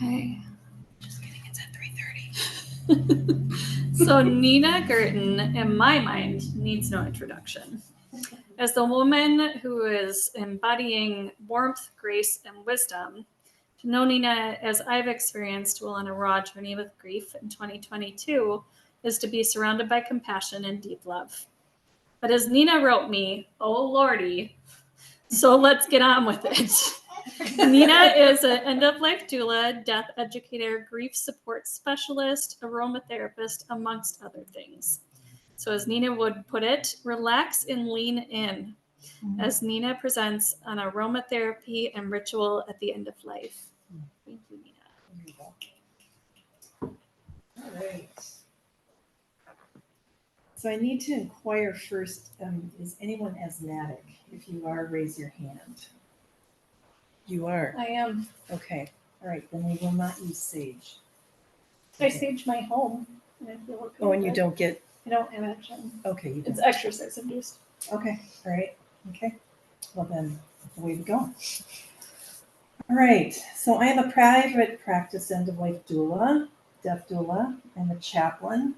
Okay. Just kidding, it's at 3:30. So Nina Gerton, in my mind, needs no introduction. As the woman who is embodying warmth, grace, and wisdom, to know Nina as I've experienced while on a raw journey with grief in 2022 is to be surrounded by compassion and deep love. But as Nina wrote me, oh lordy, so let's get on with it. Nina is an end-of-life doula, death educator, grief support specialist, aromatherapist, amongst other things. So as Nina would put it, relax and lean in as Nina presents on aromatherapy and ritual at the end of life. Thank you, Nina. There you go. All right. So I need to inquire first, is anyone asthmatic? If you are, raise your hand. You are? I am. Okay. All right. Then we will not use sage. I sage my home. And I feel okay. Oh, and you don't get... I don't have action. Okay, you don't. It's exercise induced. Okay. All right. Okay. Well then, away we go. All right. So I am a private practice end-of-life doula, death doula. I'm a chaplain,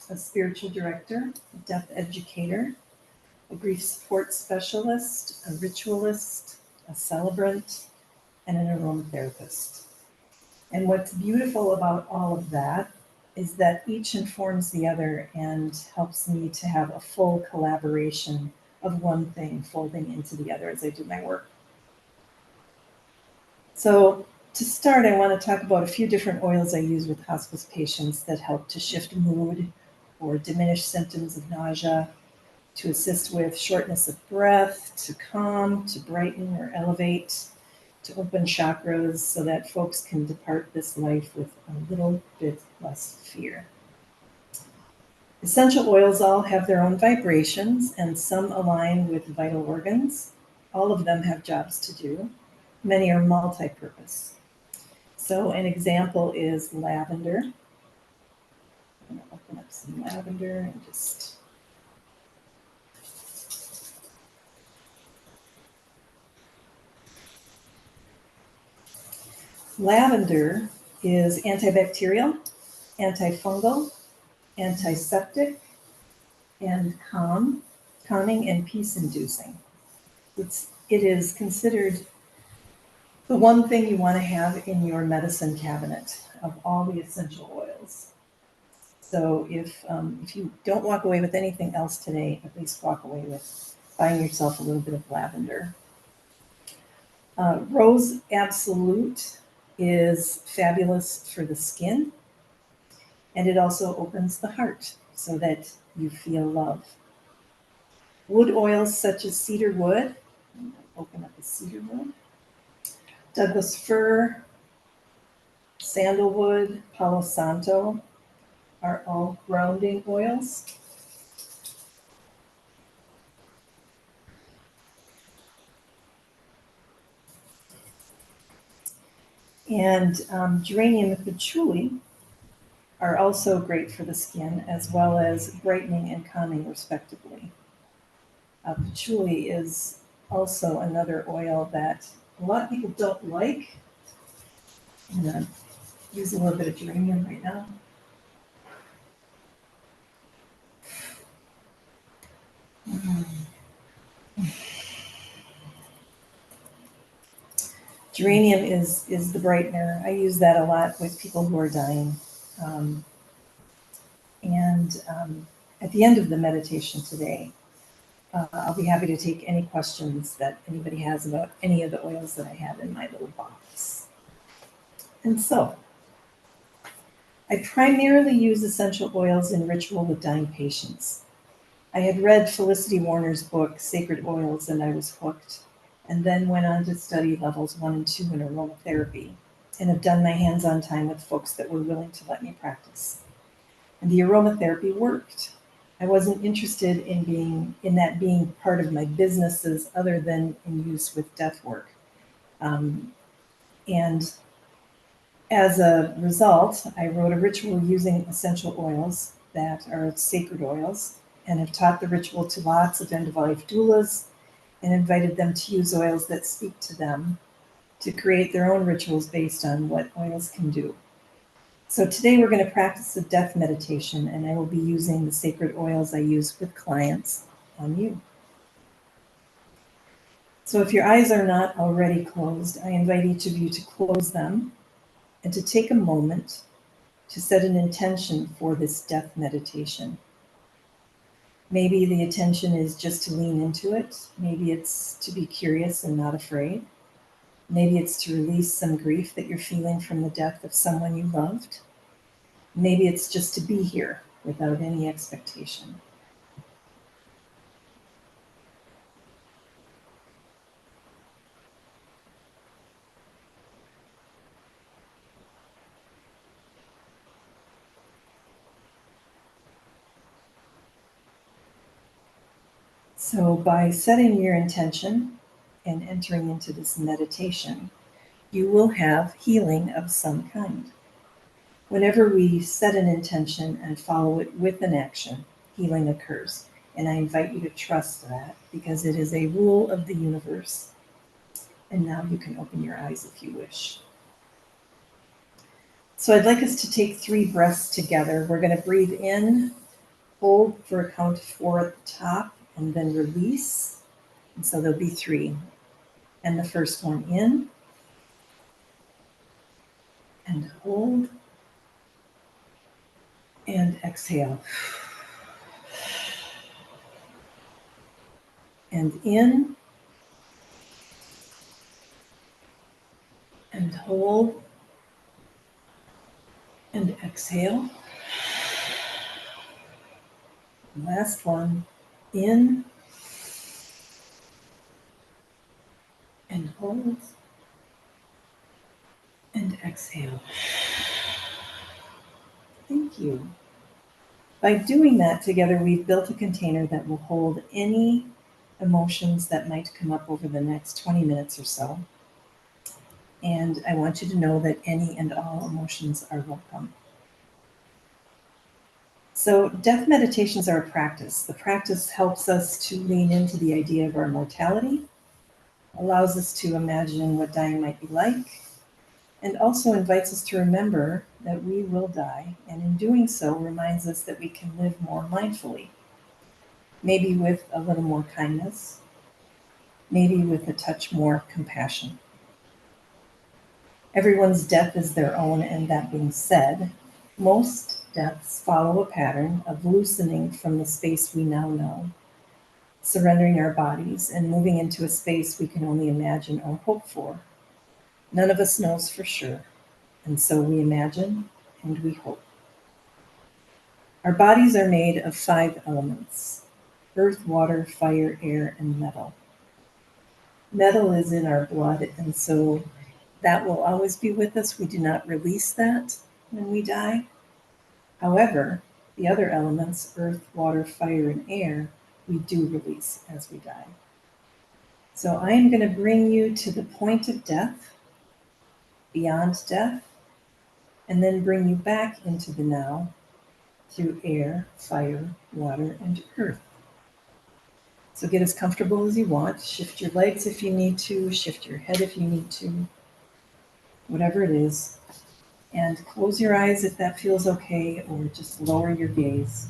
a spiritual director, a death educator, a grief support specialist, a ritualist, a celebrant, and an aromatherapist. And what's beautiful about all of that is that each informs the other and helps me to have a full collaboration of one thing folding into the other as I do my work. So to start, I want to talk about a few different oils I use with hospice patients that help to shift mood or diminish symptoms of nausea, to assist with shortness of breath, to calm, to brighten or elevate, to open chakras so that folks can depart this life with a little bit less fear. Essential oils all have their own vibrations, and some align with vital organs. All of them have jobs to do. Many are multi-purpose. So an example is lavender. I'm going to open up some lavender and just... Lavender is antibacterial, antifungal, antiseptic, and calming and peace-inducing. It is considered the one thing you want to have in your medicine cabinet of all the essential oils. So if you don't walk away with anything else today, at least walk away with buying yourself a little bit of lavender. Rose Absolute is fabulous for the skin, and it also opens the heart so that you feel love. Wood oils such as cedar wood, open up the cedar wood, Douglas fir, sandalwood, Palo Santo are all grounding oils. And geranium and patchouli are also great for the skin, as well as brightening and calming, respectively. Patchouli is also another oil that a lot of people don't like. I'm going to use a little bit of geranium right now. Geranium is the brightener. I use that a lot with people who are dying. At the end of the meditation today, I'll be happy to take any questions that anybody has about any of the oils that I have in my little box. And so, I primarily use essential oils in ritual with dying patients. I had read Felicity Warner's book, Sacred Oils, and I was hooked, and then went on to study levels 1 and 2 in aromatherapy, and have done my hands-on time with folks that were willing to let me practice. And the aromatherapy worked. I wasn't interested in that being part of my businesses other than in use with death work. And as a result, I wrote a ritual using essential oils that are sacred oils, and have taught the ritual to lots of end-of-life doulas and invited them to use oils that speak to them to create their own rituals based on what oils can do. So today we're going to practice a death meditation, and I will be using the sacred oils I use with clients on you. So if your eyes are not already closed, I invite each of you to close them and to take a moment to set an intention for this death meditation. Maybe the intention is just to lean into it. Maybe it's to be curious and not afraid. Maybe it's to release some grief that you're feeling from the death of someone you loved. Maybe it's just to be here without any expectation. So by setting your intention and entering into this meditation, you will have healing of some kind. Whenever we set an intention and follow it with an action, healing occurs. And I invite you to trust that because it is a rule of the universe. And now you can open your eyes if you wish. So I'd like us to take 3 breaths together. We're going to breathe in, hold for a count of 4 at the top, and then release. And so there'll be 3. And the first one in, and hold, and exhale. And in, and hold, and exhale. Last one, in, and hold, and exhale. Thank you. By doing that together, we've built a container that will hold any emotions that might come up over the next 20 minutes or so. And I want you to know that any and all emotions are welcome. So death meditations are a practice. The practice helps us to lean into the idea of our mortality, allows us to imagine what dying might be like, and also invites us to remember that we will die, and in doing so reminds us that we can live more mindfully, maybe with a little more kindness, maybe with a touch more compassion. Everyone's death is their own, and that being said, most deaths follow a pattern of loosening from the space we now know, surrendering our bodies and moving into a space we can only imagine or hope for. None of us knows for sure, and so we imagine and we hope. Our bodies are made of 5 elements: earth, water, fire, air, and metal. Metal is in our blood, and so that will always be with us. We do not release that when we die. However, the other elements, earth, water, fire, and air, we do release as we die. So I am going to bring you to the point of death, beyond death, and then bring you back into the now through air, fire, water, and earth. So get as comfortable as you want. Shift your legs if you need to, shift your head if you need to, whatever it is. And close your eyes if that feels okay, or just lower your gaze.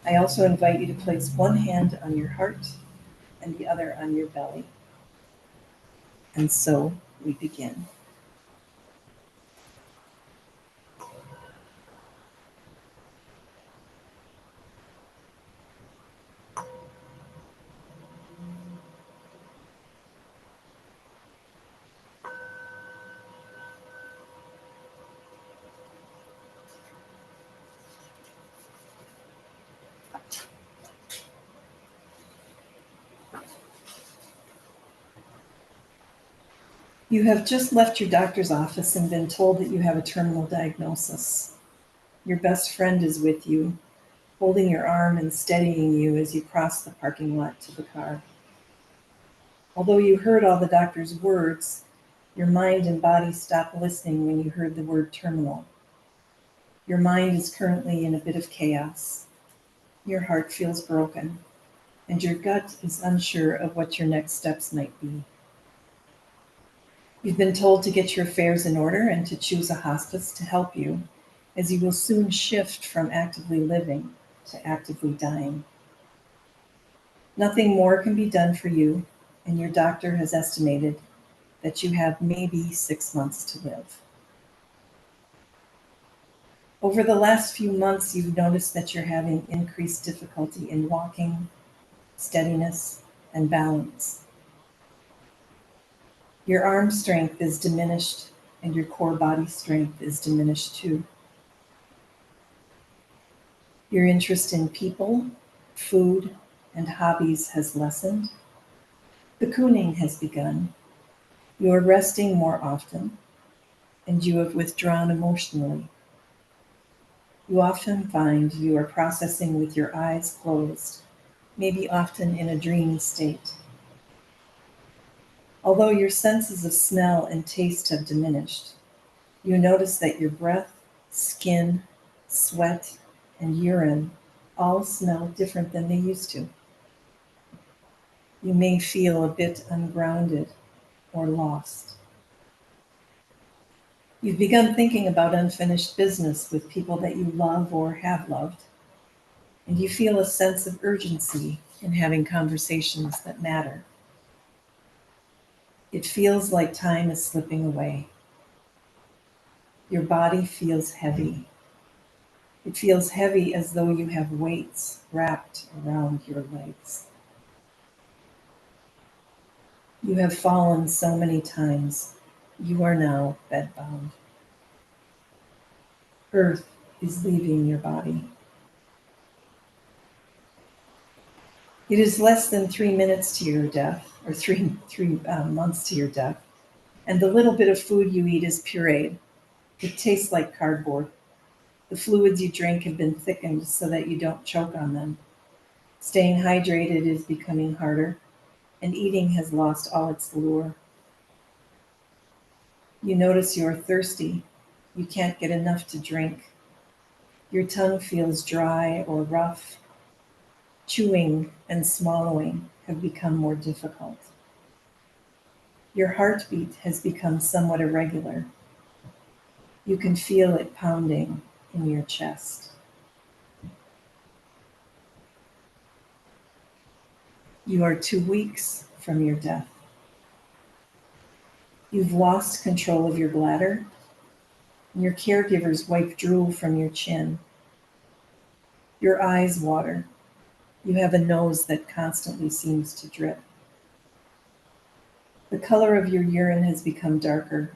I also invite you to place one hand on your heart and the other on your belly. And so we begin. You have just left your doctor's office and been told that you have a terminal diagnosis. Your best friend is with you, holding your arm and steadying you as you cross the parking lot to the car. Although you heard all the doctor's words, your mind and body stopped listening when you heard the word terminal. Your mind is currently in a bit of chaos. Your heart feels broken, and your gut is unsure of what your next steps might be. You've been told to get your affairs in order and to choose a hospice to help you, as you will soon shift from actively living to actively dying. Nothing more can be done for you, and your doctor has estimated that you have maybe 6 months to live. Over the last few months, you've noticed that you're having increased difficulty in walking, steadiness, and balance. Your arm strength is diminished, and your core body strength is diminished too. Your interest in people, food, and hobbies has lessened. Cocooning has begun. You are resting more often, and you have withdrawn emotionally. You often find you are processing with your eyes closed, maybe often in a dreamy state. Although your senses of smell and taste have diminished, you notice that your breath, skin, sweat, and urine all smell different than they used to. You may feel a bit ungrounded or lost. You've begun thinking about unfinished business with people that you love or have loved, and you feel a sense of urgency in having conversations that matter. It feels like time is slipping away. Your body feels heavy. It feels heavy as though you have weights wrapped around your legs. You have fallen so many times. You are now bedbound. Earth is leaving your body. It is less than 3 minutes to your death, or three months to your death, and the little bit of food you eat is pureed. It tastes like cardboard. The fluids you drink have been thickened so that you don't choke on them. Staying hydrated is becoming harder, and eating has lost all its lure. You notice you're thirsty. You can't get enough to drink. Your tongue feels dry or rough. Chewing and swallowing have become more difficult. Your heartbeat has become somewhat irregular. You can feel it pounding in your chest. You are 2 weeks from your death. You've lost control of your bladder, and your caregivers wipe drool from your chin. Your eyes water. You have a nose that constantly seems to drip. The color of your urine has become darker.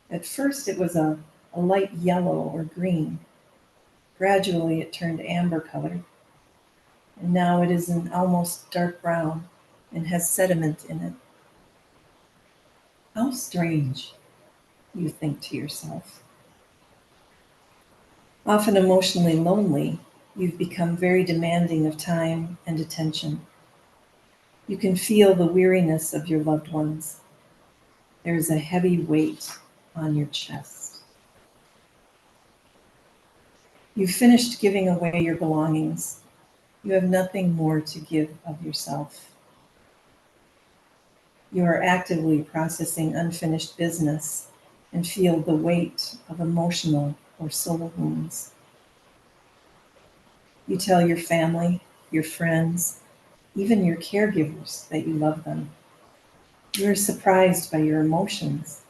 At first it was a light yellow or green. Gradually it turned amber colored, and now it is an almost dark brown and has sediment in it. How strange, you think to yourself. Often emotionally lonely, you've become very demanding of time and attention. You can feel the weariness of your loved ones. There is a heavy weight on your chest. You've finished giving away your belongings. You have nothing more to give of yourself. You are actively processing unfinished business and feel the weight of emotional or soul wounds. You tell your family, your friends, even your caregivers that you love them. You are surprised by your emotions,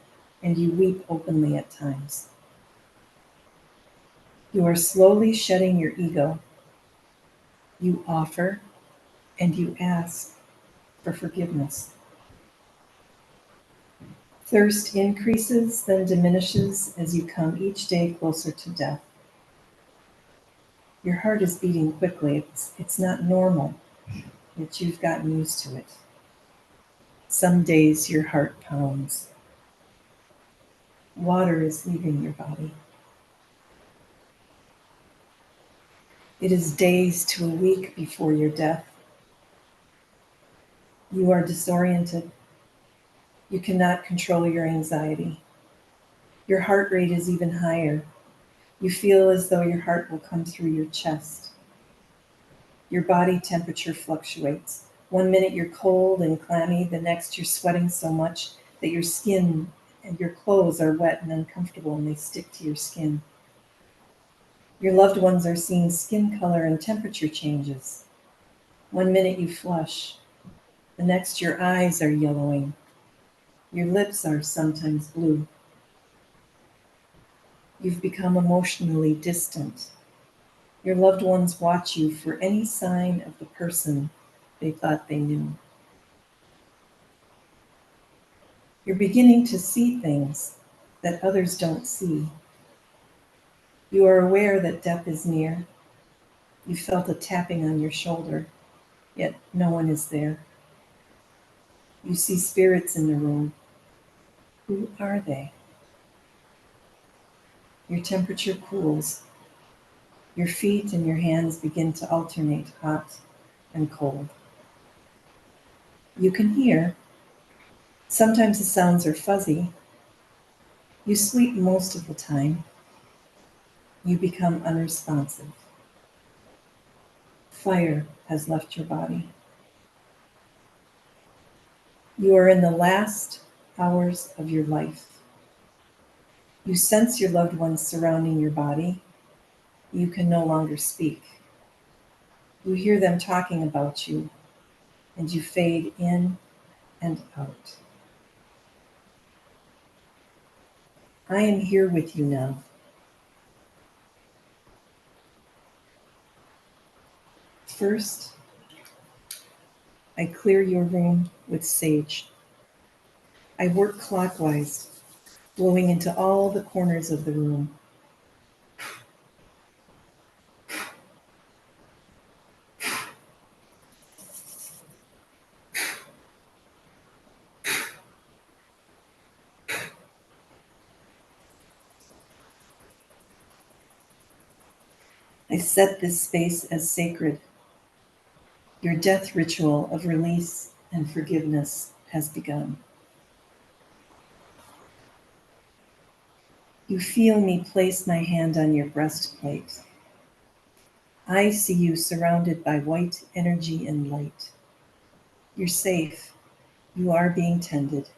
and you weep openly at times. You are slowly shedding your ego. You offer and you ask for forgiveness. Thirst increases, then diminishes as you come each day closer to death. Your heart is beating quickly. It's not normal, yet you've gotten used to it. Some days your heart pounds. Water is leaving your body. It is days to a week before your death. You are disoriented. You cannot control your anxiety. Your heart rate is even higher. You feel as though your heart will come through your chest. Your body temperature fluctuates. 1 minute you're cold and clammy, the next you're sweating so much that your skin and your clothes are wet and uncomfortable and they stick to your skin. Your loved ones are seeing skin color and temperature changes. 1 minute you flush, the next your eyes are yellowing. Your lips are sometimes blue. You've become emotionally distant. Your loved ones watch you for any sign of the person they thought they knew. You're beginning to see things that others don't see. You are aware that death is near. You felt a tapping on your shoulder, yet no one is there. You see spirits in the room. Who are they? Your temperature cools. Your feet and your hands begin to alternate hot and cold. You can hear. Sometimes the sounds are fuzzy. You sleep most of the time. You become unresponsive. Fire has left your body. You are in the last hours of your life. You sense your loved ones surrounding your body. You can no longer speak. You hear them talking about you, and you fade in and out. I am here with you now. First, I clear your room with sage. I work clockwise, blowing into all the corners of the room. I set this space as sacred. Your death ritual of release and forgiveness has begun. You feel me place my hand on your breastplate. I see you surrounded by white energy and light. You're safe. You are being tended.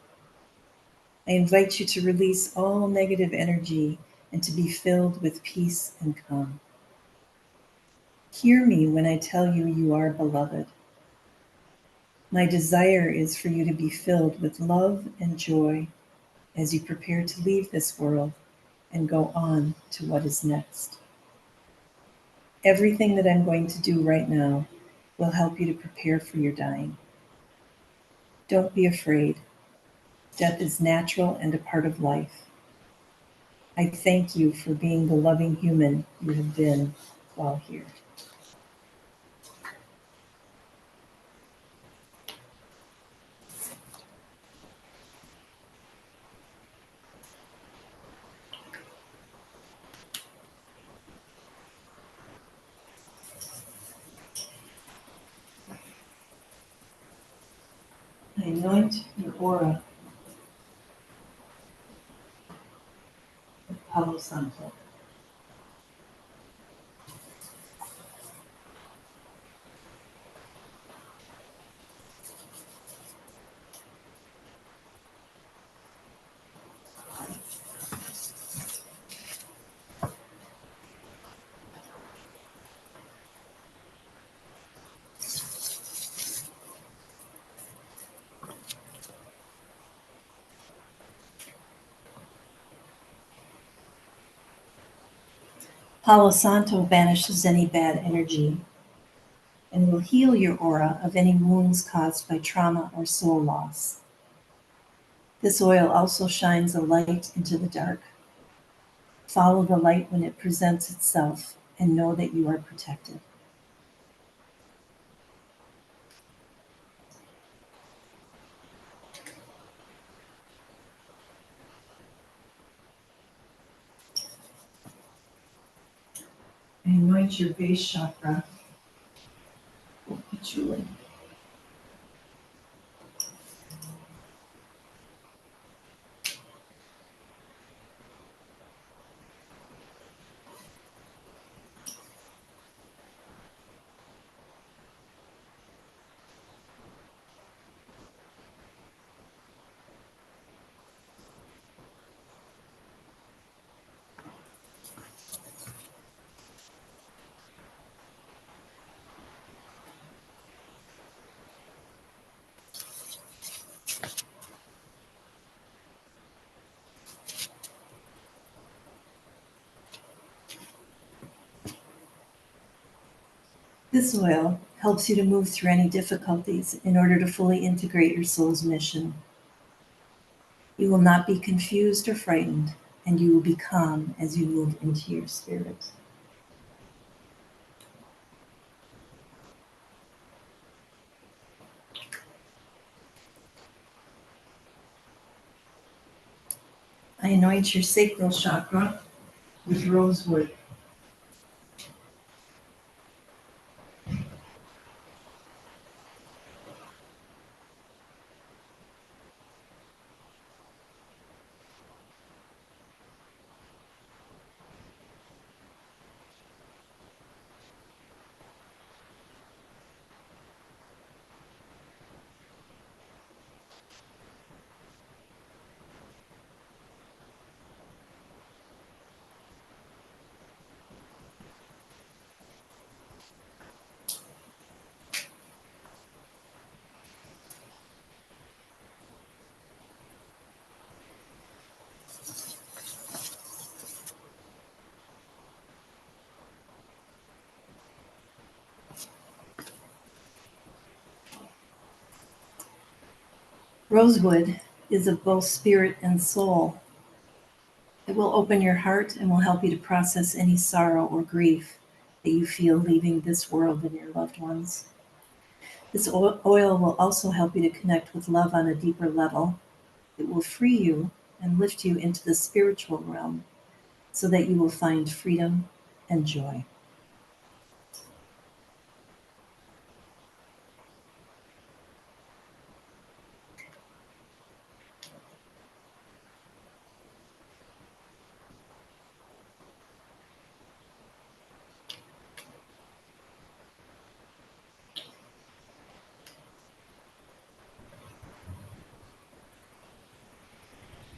I invite you to release all negative energy and to be filled with peace and calm. Hear me when I tell you you are beloved. My desire is for you to be filled with love and joy as you prepare to leave this world and go on to what is next. Everything that I'm going to do right now will help you to prepare for your dying. Don't be afraid. Death is natural and a part of life. I thank you for being the loving human you have been while here. I anoint your aura with Palo Santo. Palo Santo banishes any bad energy and will heal your aura of any wounds caused by trauma or soul loss. This oil also shines a light into the dark. Follow the light when it presents itself and know that you are protected. I anoint your base chakra with patchouli. This oil helps you to move through any difficulties in order to fully integrate your soul's mission. You will not be confused or frightened, and you will be calm as you move into your spirit. I anoint your sacral chakra with rosewood. Rosewood is of both spirit and soul. It will open your heart and will help you to process any sorrow or grief that you feel leaving this world and your loved ones. This oil will also help you to connect with love on a deeper level. It will free you and lift you into the spiritual realm so that you will find freedom and joy.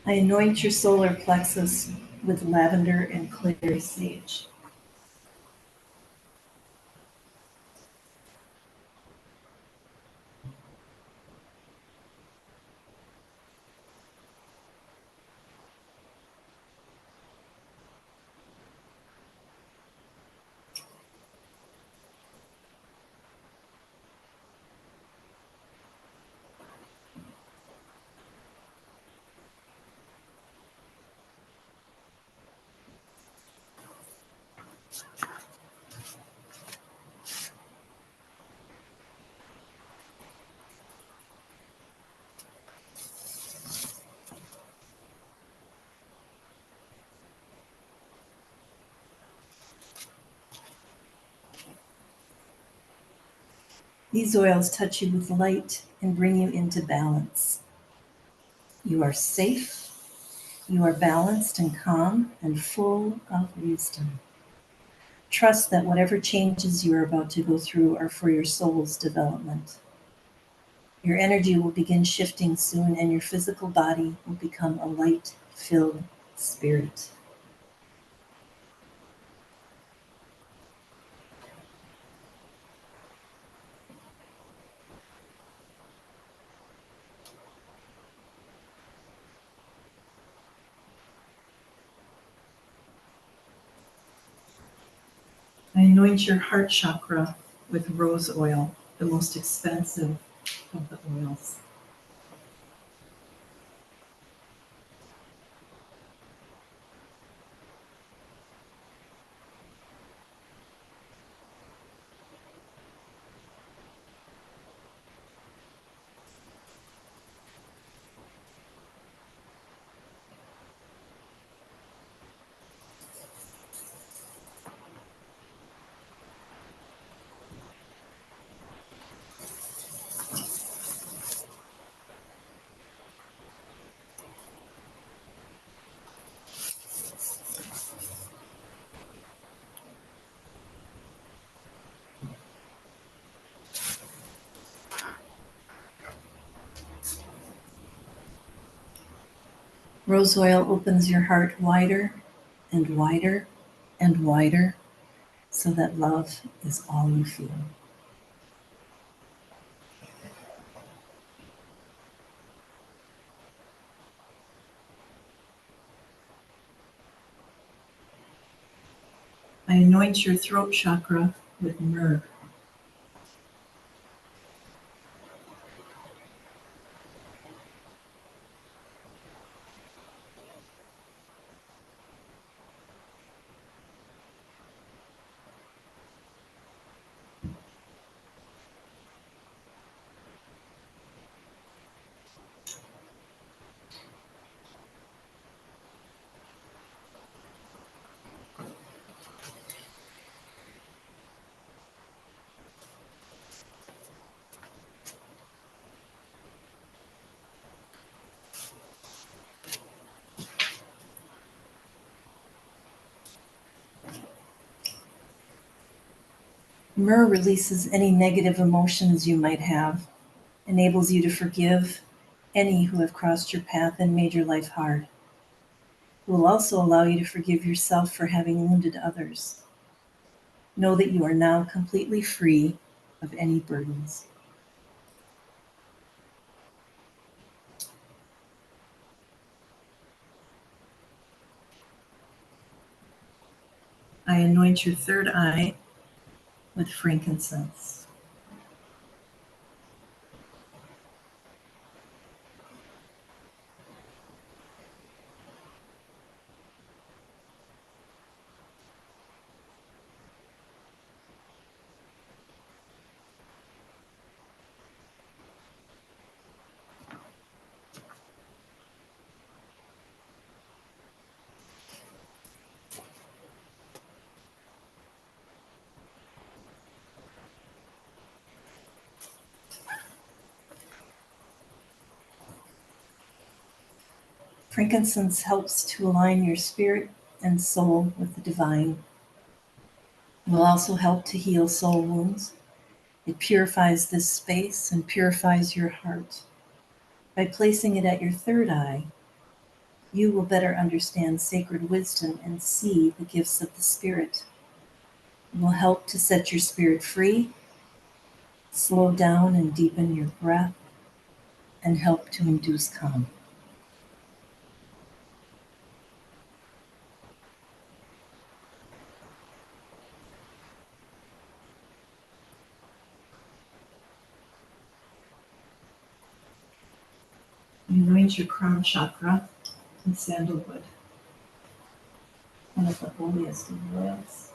I anoint your solar plexus with lavender and clary sage. These oils touch you with light and bring you into balance. You are safe, you are balanced and calm and full of wisdom. Trust that whatever changes you are about to go through are for your soul's development. Your energy will begin shifting soon, and your physical body will become a light-filled spirit. I anoint your heart chakra with rose oil, the most expensive of the oils. Rose oil opens your heart wider and wider and wider so that love is all you feel. I anoint your throat chakra with myrrh. Myrrh releases any negative emotions you might have, enables you to forgive any who have crossed your path and made your life hard. It will also allow you to forgive yourself for having wounded others. Know that you are now completely free of any burdens. I anoint your third eye with frankincense. Frankincense helps to align your spirit and soul with the divine. It will also help to heal soul wounds. It purifies this space and purifies your heart. By placing it at your third eye, you will better understand sacred wisdom and see the gifts of the Spirit. It will help to set your spirit free, slow down and deepen your breath, and help to induce calm. Anoint your crown chakra with sandalwood, one of the holiest of oils.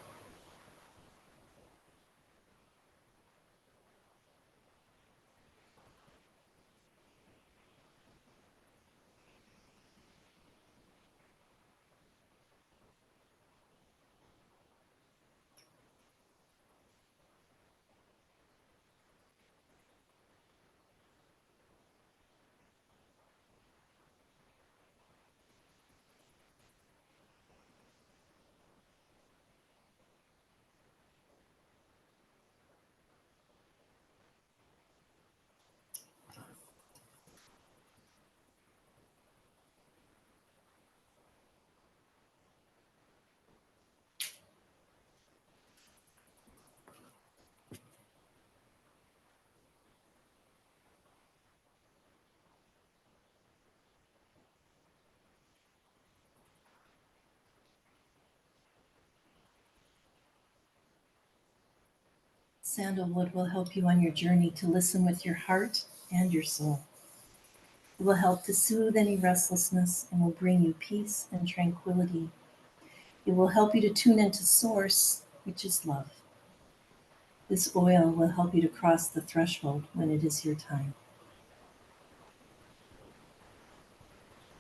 Sandalwood will help you on your journey to listen with your heart and your soul. It will help to soothe any restlessness and will bring you peace and tranquility. It will help you to tune into Source, which is love. This oil will help you to cross the threshold when it is your time.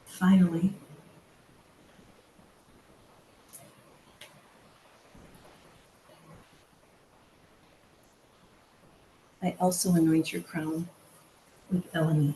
Finally, I also anoint your crown with Elemi.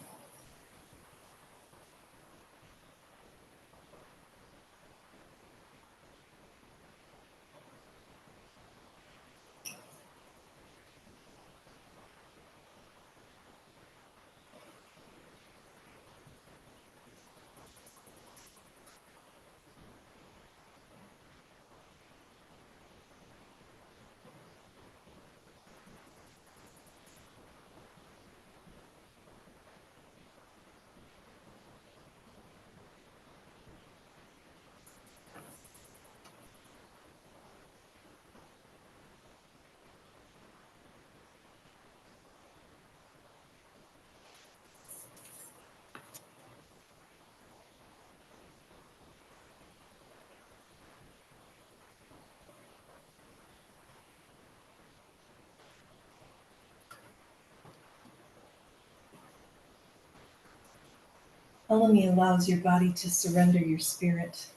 Elemi allows your body to surrender your spirit.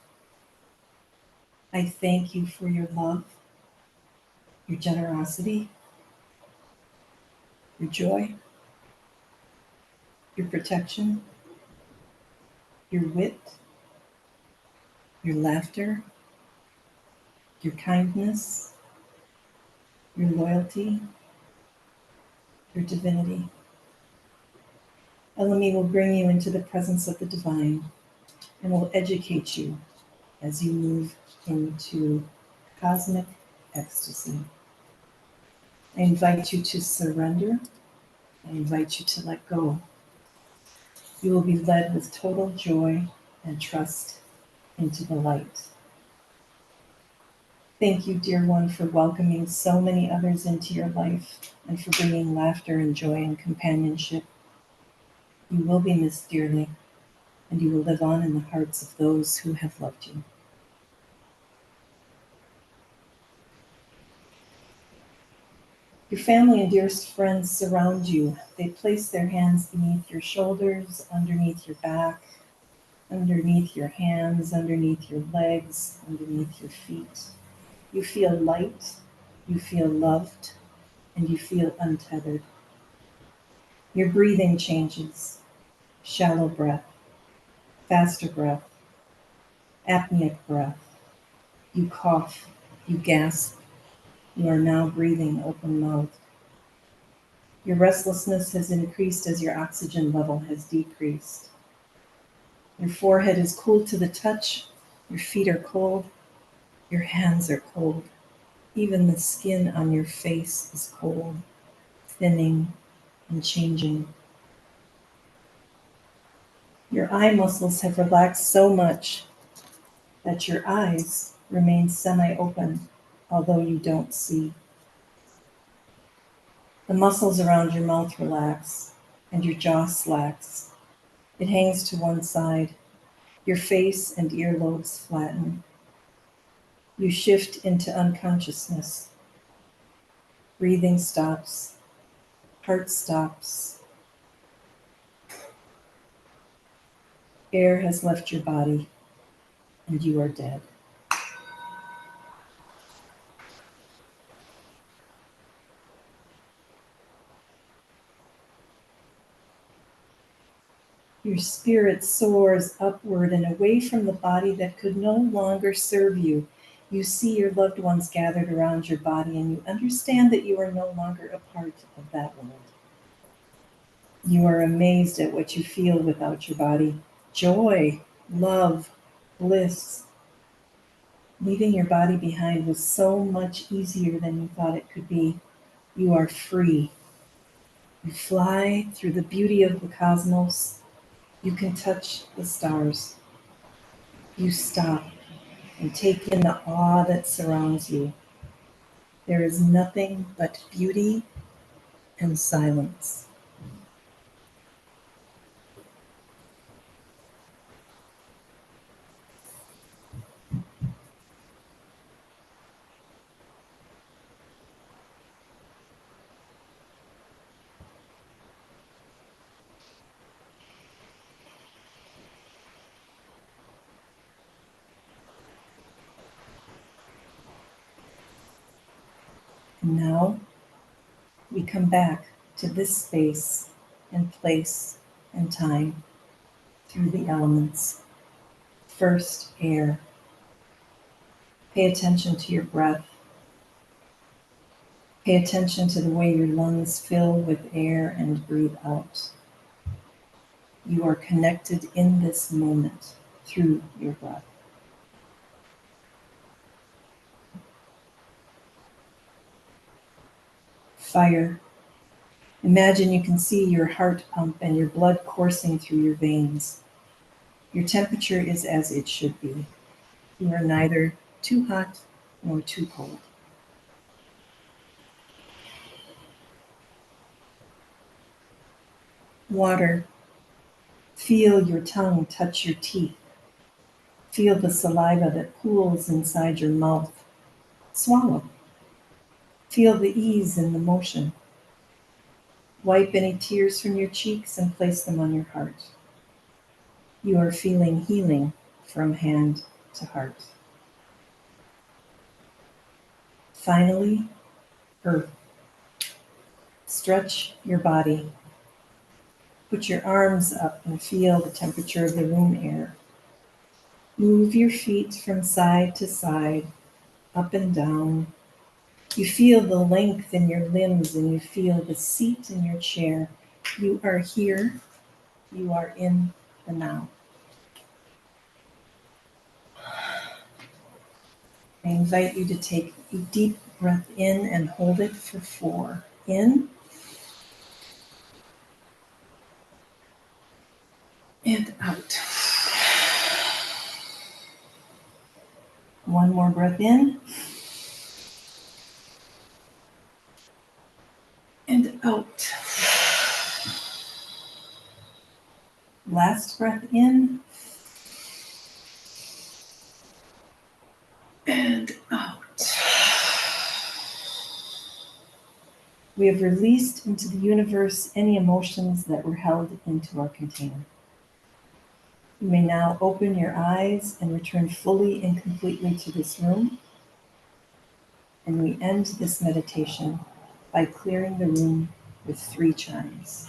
I thank you for your love, your generosity, your joy, your protection, your wit, your laughter, your kindness, your loyalty, your divinity. Elemi will bring you into the presence of the divine and will educate you as you move into cosmic ecstasy. I invite you to surrender. I invite you to let go. You will be led with total joy and trust into the light. Thank you, dear one, for welcoming so many others into your life and for bringing laughter and joy and companionship. You will be missed dearly, and you will live on in the hearts of those who have loved you. Your family and dearest friends surround you. They place their hands beneath your shoulders, underneath your back, underneath your hands, underneath your legs, underneath your feet. You feel light, you feel loved, and you feel untethered. Your breathing changes. Shallow breath, faster breath, apneic breath. You cough, you gasp. You are now breathing open-mouthed. Your restlessness has increased as your oxygen level has decreased. Your forehead is cool to the touch. Your feet are cold. Your hands are cold. Even the skin on your face is cold, thinning and changing. Your eye muscles have relaxed so much that your eyes remain semi-open, although you don't see. The muscles around your mouth relax, and your jaw slacks. It hangs to one side. Your face and earlobes flatten. You shift into unconsciousness. Breathing stops. Heart stops. Air has left your body, and you are dead. Your spirit soars upward and away from the body that could no longer serve you. You see your loved ones gathered around your body, and you understand that you are no longer a part of that world. You are amazed at what you feel without your body. Joy, love, bliss. Leaving your body behind was so much easier than you thought it could be. You are free. You fly through the beauty of the cosmos. You can touch the stars. You stop and take in the awe that surrounds you. There is nothing but beauty and silence. And now we come back to this space and place and time through the elements. First, air. Pay attention to your breath. Pay attention to the way your lungs fill with air and breathe out. You are connected in this moment through your breath. Fire. Imagine you can see your heart pump and your blood coursing through your veins. Your temperature is as it should be. You are neither too hot nor too cold. Water. Feel your tongue touch your teeth. Feel the saliva that pools inside your mouth. Swallow. Feel the ease in the motion. Wipe any tears from your cheeks and place them on your heart. You are feeling healing from hand to heart. Finally, earth. Stretch your body. Put your arms up and feel the temperature of the room air. Move your feet from side to side, up and down. You feel the length in your limbs and you feel the seat in your chair. You are here. You are in the now. I invite you to take a deep breath in and hold it for 4. In and out. One more breath in and out. Last breath in and out. We have released into the universe any emotions that were held into our container. You may now open your eyes and return fully and completely to this room. And we end this meditation by clearing the room with 3 chimes.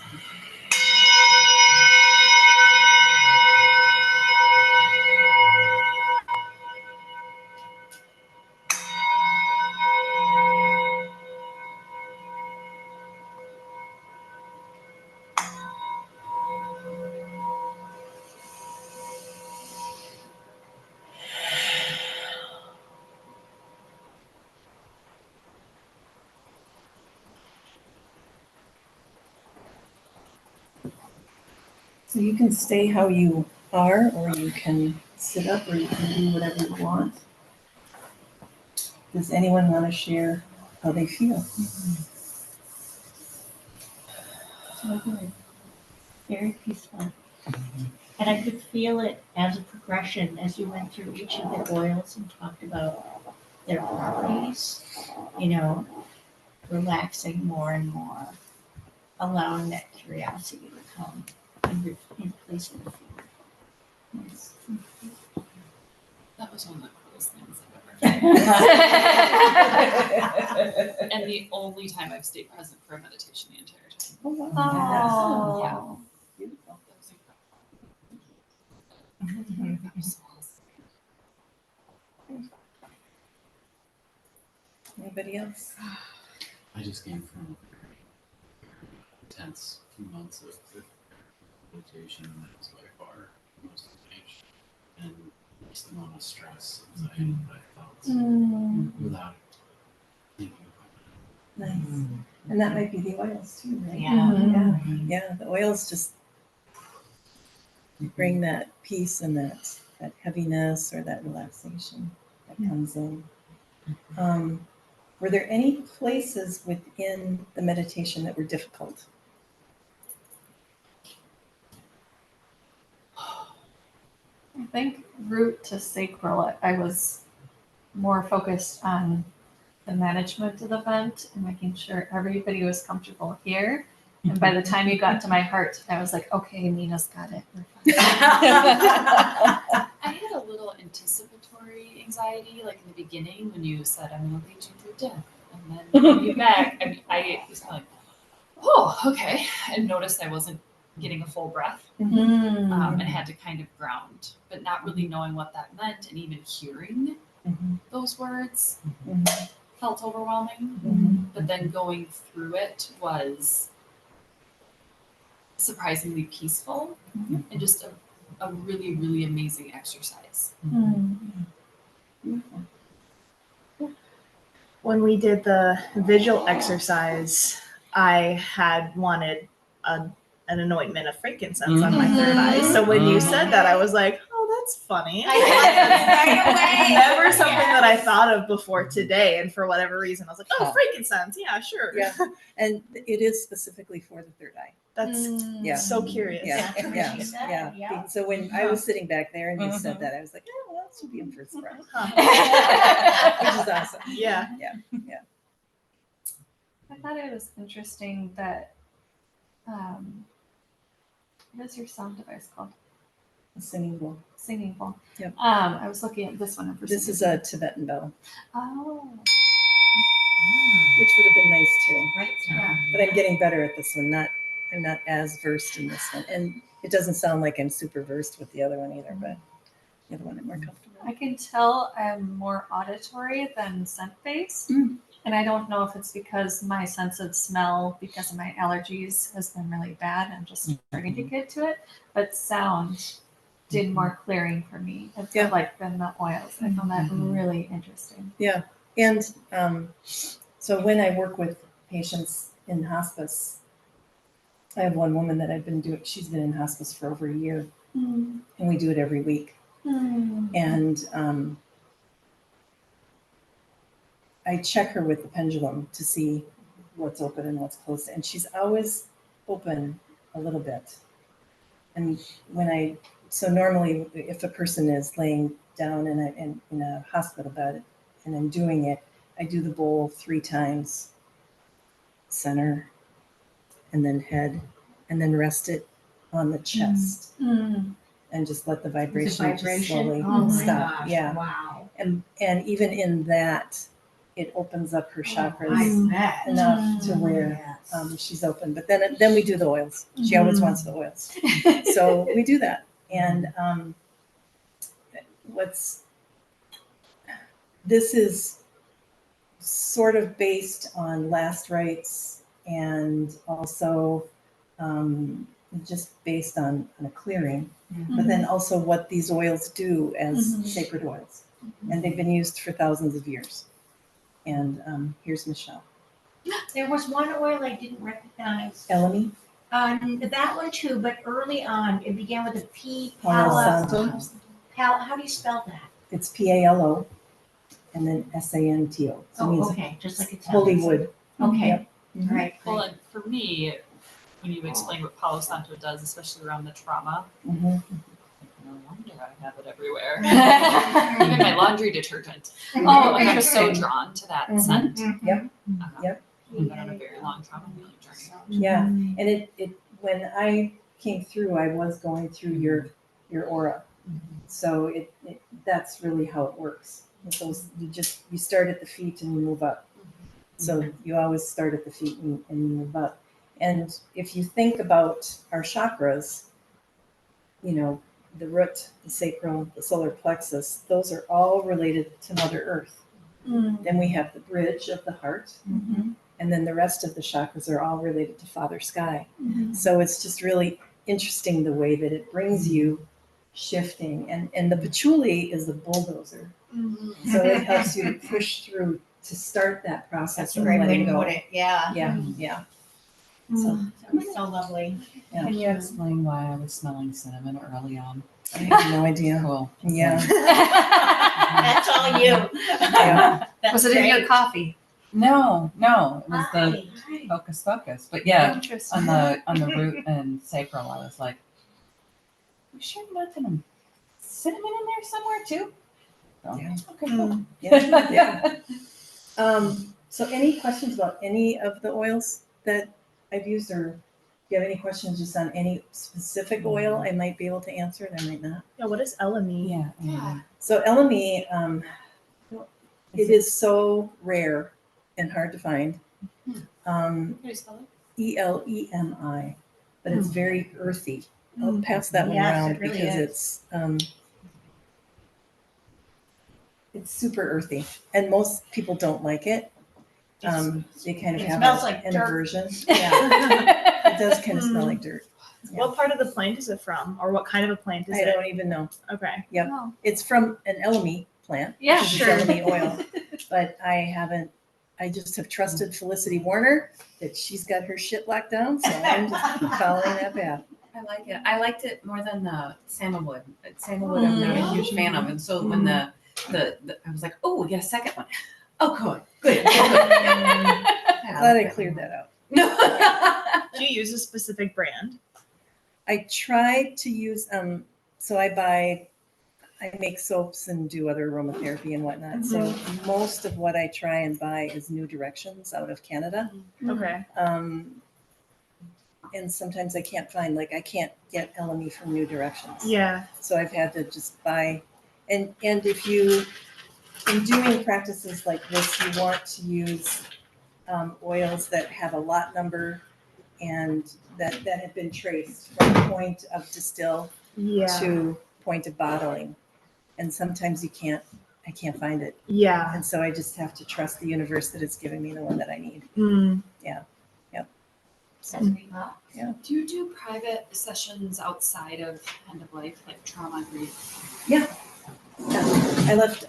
So you can stay how you are, or you can sit up, or you can do whatever you want. Does anyone want to share how they feel? So good. Very peaceful. And I could feel it as a progression as you went through each of the oils and talked about their properties, relaxing more and more, allowing that curiosity to come in place of the fear. Yes. That was one of the coolest things I've ever done. And the only time I've stayed present for a meditation the entire time. Oh, wow. Oh. Yeah. Beautiful. That was incredible. That was so awesome. Anybody else? I just came from intense few months of meditation, and that was by far the most engaged and least amount of stress, anxiety that I felt without thinking about it. Nice. And that might be the oils too, right? Yeah. Yeah, the oils just bring that peace and that heaviness or that relaxation that comes in. Were there any places within the meditation that were difficult? I think root to sacral, I was more focused on the management of the vent and making sure everybody was comfortable here. And by the time you got to my heart, I was like, okay, Nina's got it. We're fine. I had a little anticipatory anxiety, like in the beginning when you said, I'm going to lead you through death. And then bring you back. I mean, I was kind of like, oh, okay. And noticed I wasn't getting a full breath and had to kind of ground, but not really knowing what that meant. And even hearing those words felt overwhelming. But then going through it was surprisingly peaceful and just a really, really amazing exercise. When we did the visual exercise, I had wanted an anointment of frankincense on my third eye. So when you said that, I was like, oh, that's funny. I thought right away. Never something that I thought of before today. And for whatever reason, I was like, oh, frankincense. Yeah, sure. Yeah. And it is specifically for the third eye. That's so curious. Yeah. That's what Yeah. she said. Yeah. Yeah. So when I was sitting back there and you said that, I was like, oh, well, that should be in first breath. Which is awesome. Yeah. I thought it was interesting that, what is your sound device called? A singing bowl. Singing bowl. Yep. I was looking at this one. This is a Tibetan bell, Oh. which would have been nice too. Right. Yeah. But I'm getting better at this one. I'm not as versed in this one. And it doesn't sound like I'm super versed with the other one either, but the other one I'm more comfortable I can tell I'm more auditory than scent based. And I don't know if it's because my sense of smell, because of my allergies, has been really bad. I'm just starting to get to it. But sound did more clearing for me. It felt like than the oils. I found that really interesting. And so when I work with patients in hospice, I have one woman that she's been in hospice for over a year, and we do it every week. And I check her with the pendulum to see what's open and what's closed. And she's always open a little bit. And so normally if a person is laying down in a hospital bed and I'm doing it, I do the bowl 3 times, center, and then head, and then rest it on the chest. And just let the vibration just slowly stop. Yeah. Wow. And even in that, it opens up her chakras I bet. enough to where she's open. But then we do the oils. She always wants the oils. So we do that. And this is sort of based on last rites and also just based on a clearing, but then also what these oils do as sacred oils. And they've been used for thousands of years. And here's Michelle. There was one oil I didn't recognize. Elemi. That one too, but early on, it began with a P. Palo Palo. Santo. How do you spell that? It's Palo and then Santo. So it means Okay, just like it sounds. holy wood. Okay, Yep. all right. Well, and for me, when you explain what Palo Santo does, especially around the trauma, Mhm. no wonder I have it everywhere. Even my laundry detergent. Oh, Like I'm so interesting. drawn to that Mhm. scent. Yep. I've been on a very long trauma healing journey. Yeah. And it when I came through, I was going through your aura. So that's really how it works. You start at the feet and you move up. So you always start at the feet and move up. And if you think about our chakras, the root, the sacral, the solar plexus, those are all related to Mother Earth. Then we have the bridge of the heart. And then the rest of the chakras are all related to Father Sky. So it's just really interesting the way that it brings you shifting. And the patchouli is a bulldozer. So it helps you to push through to start that process That's a of great way letting to go. put it. Yeah. Yeah. So That was so lovely. Can you explain why I was smelling cinnamon early on? I have no idea. Cool. Yeah. That's all you. Yeah. That's Was it in your great. coffee? No, it was the Hi. Hocus Pocus. But yeah, Interesting. on the root and sacral, I was like, you sure you're not gonna cinnamon in there somewhere too? So, Yeah. okay, cool. Yeah. So any questions about any of the oils that I've used, or do you have any questions just on any specific oil I might be able to answer and I might not? Yeah, what does Ella mean? Yeah. Yeah. So Elemi, it is so rare and hard to find. Can you spell it? Elemi, but it's very earthy. I'll pass that one Yes, around it really because is. it's super earthy, and most people don't like it. They kind of It have smells like an dirt. aversion. Yeah, it does kind of smell like dirt. Yeah. What part of the plant is it from? Or what kind of a plant is I it? don't even know. Okay. Oh. It's from an Elemi plant. Yeah, which is sure. Elemi oil, but I just have trusted Felicity Warner that she's got her shit locked down, so I'm just following that path. I like it. I liked it more than the sandalwood. Sandalwood, I'm not a huge fan of. And so when the I was like, oh, we get a second one. Oh, good. Glad I cleared that out. No. Do you use a specific brand? I try to use so I make soaps and do other aromatherapy and whatnot. So most of what I try and buy is New Directions out of Canada. Okay. And sometimes I can't get Elemi from New Directions. Yeah. So I've had to just buy, and if you, in doing practices like this, you want to use oils that have a lot number and that have been traced from point of distill Yeah. to point of bottling. And sometimes you can't I can't find it. Yeah. And so I just have to trust the universe that it's giving me the one that I need. Mm. So, Do you do private sessions outside of end of life, like trauma, grief? I left,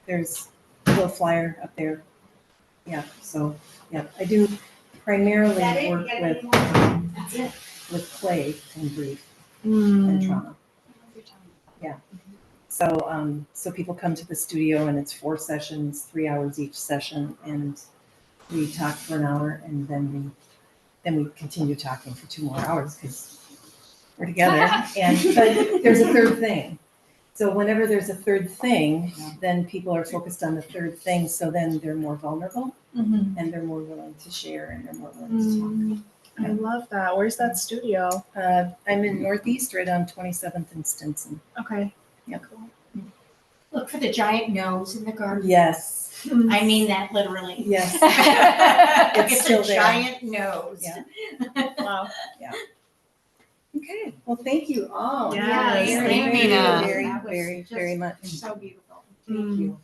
there's a little flyer up there. Yeah, so, yeah, I do primarily work with play and grief and Mm. trauma. So people come to the studio and it's 4 sessions, 3 hours each session, and we talk for an hour, and then we continue talking for 2 more hours because we're together. But there's a third thing. So whenever there's a third thing, then people are focused on the third thing. So then they're more vulnerable Mhm. and they're more willing to share and they're more willing to talk. I love that. Where's that studio? I'm in Northeast, right on 27th and Stinson. Okay. Yeah. Look for the giant nose in the garden. Yes. I mean that literally. Yes. It's still a there. giant nose. Yeah. Wow. Okay. Well, thank you all. Yes, Very, thank very, you. very, That was very, just very much. So beautiful. Thank you.